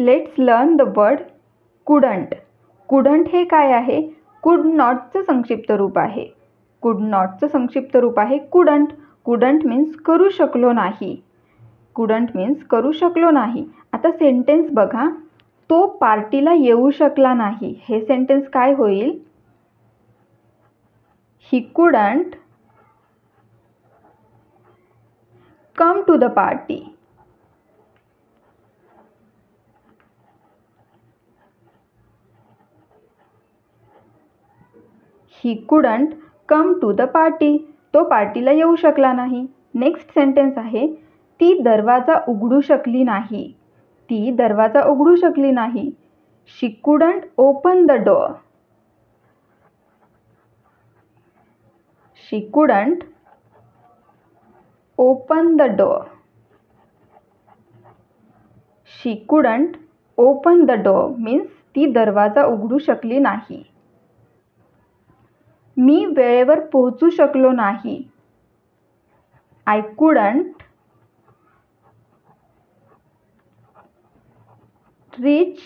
Let's learn the word couldn't. Couldn't हे काय आहे? कुड नॉटचं संक्षिप्त रूप आहे. कुड नॉटचं संक्षिप्त रूप आहे कुडंट. कुडंट मीन्स करू शकलो नाही. कुडंट मीन्स करू शकलो नाही. आता सेंटेन्स बघा. तो पार्टीला येऊ शकला नाही. हे सेंटेन्स काय होईल? He couldn't come to the party. He couldn't come to the party. तो पार्टीला येऊ शकला नाही. नेक्स्ट सेंटेन्स आहे ती दरवाजा उघडू शकली नाही. ती दरवाजा उघडू शकली नाही. She couldn't open the door. She couldn't open the door. She couldn't open the door means ती दरवाजा उघडू शकली नाही. मी वेळेवर पोहोचू शकलो नाही. I couldn't reach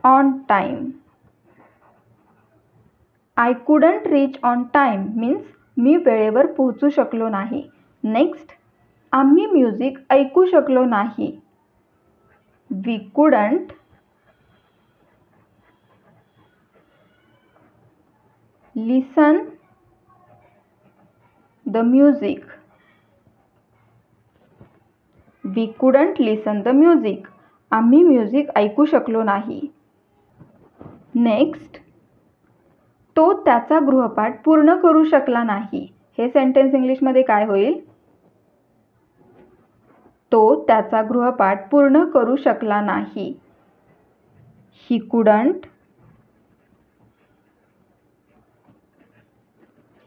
on time. I couldn't reach on time means मी वेळेवर पोहोचू शकलो नाही. नेक्स्ट, आम्ही म्युझिक ऐकू शकलो नाही. We couldn't listen the music. We couldn't listen the music. आम्ही म्युझिक ऐकू शकलो नाही. नेक्स्ट, तो त्याचा गृहपाठ पूर्ण करू शकला नाही. हे सेंटेन्स इंग्लिशमध्ये काय होईल? तो त्याचा गृहपाठ पूर्ण करू शकला नाही. He couldn't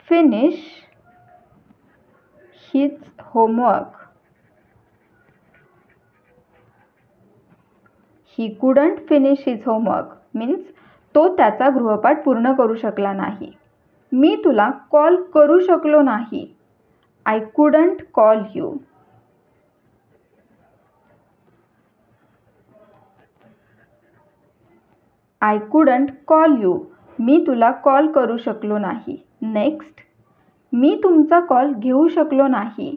finish his homework. He couldn't finish his homework means तो त्याचा गृहपाठ पूर्ण करू शकला नाही. मी तुला कॉल करू शकलो नाही. I couldn't call you. I couldn't call you. मी तुला कॉल करू शकलो नाही. नेक्स्ट, मी तुमचा कॉल घेऊ शकलो नाही.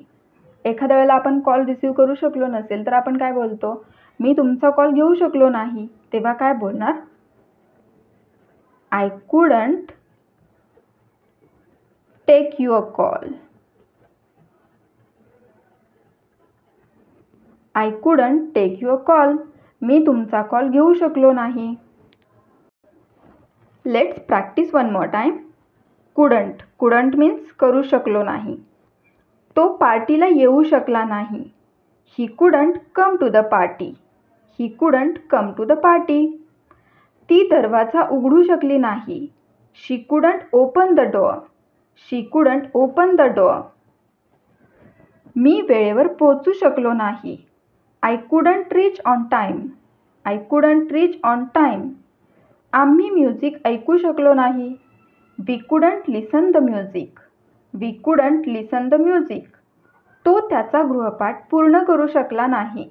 एखाद्या वेळेला आपण कॉल रिसीव करू शकलो नसेल तर आपण काय बोलतो? मी तुमचा कॉल घेऊ शकलो नाही. तेव्हा काय बोलणार? I couldn't take your call. I couldn't take your call. मी तुमचा कॉल घेऊ शकलो नाही. Let's practise one more time. Couldn't. Couldn't means करू शकलो नाही. तो पार्टीला येऊ शकला नाही. He couldn't come to the party. He couldn't come to the party. ती दरवाजा उघडू शकली नाही. She couldn't open the door. She couldn't open the door. मी वेळेवर पोहोचू शकलो नाही. I couldn't reach on time. I couldn't reach on time. आम्ही म्युझिक ऐकू शकलो नाही. We couldn't listen the music. We couldn't listen the music. तो त्याचा गृहपाठ पूर्ण करू शकला नाही.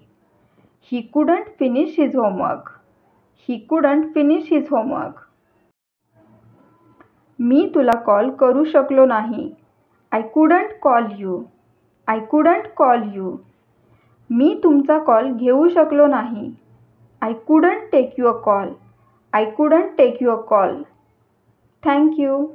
He couldn't finish his homework. He couldn't finish his homework. मी तुला कॉल करू शकलो नाही. I couldn't call you. I couldn't call you. मी तुमचा कॉल घेऊ शकलो नाही. I couldn't take your call. I couldn't take your call. Thank you.